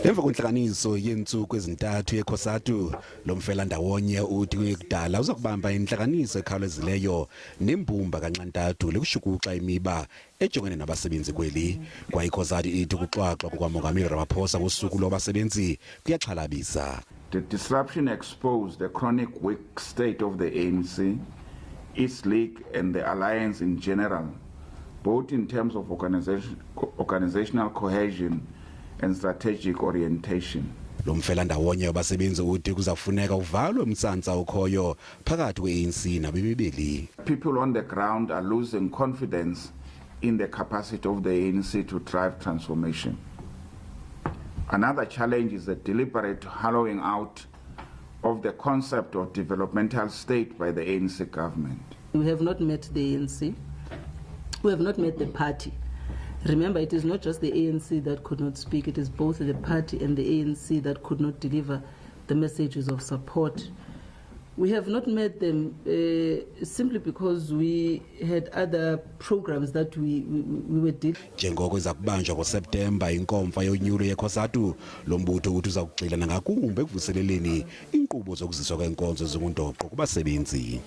Emva kwenhlanganiso yentsuku ezintathu ye-COSATU lo mfelandawonye uthi kudala uza kubamba inhlanganiso ekhawulezileyo nembumba kanxantathu lekushukuxa imiba ejongene nabasebenzi kweli kwa I-COSATU ithi ukuxwaxwa kukamongameli Ramaphosa ngosuku lwabasebenzi kuyaxhalabisa. The disruption exposed the chronic weak state of the ANC, its league and the alliance in general, both in terms of organizational cohesion and strategic orientation. Lo mfelandawonye wabasebenzi uthi kuzafuneka uvalwe umsantsa ukhoyo phakathi kwe-ANC nabemibeli. People on the ground are losing confidence in the capacity of the ANC to drive transformation. Another challenge is the deliberate hollowing out of the concept of developmental state by the ANC government. We have not met the ANC. We have not met the party. Remember, it is not just the ANC that could not speak, it is both the party and the ANC that could not deliver the messages of support. We have not met them simply because we had other programs that we were dealing. Njengoko iza kubanjwa ngoSeptemba inkomfa yonyulo ye-COSATU lo mbutho uthi uza kugxila nangakumbi ekuvuseleleni inkqubo zokuziswa kwenkonzo zomundoqo kubasebenzi.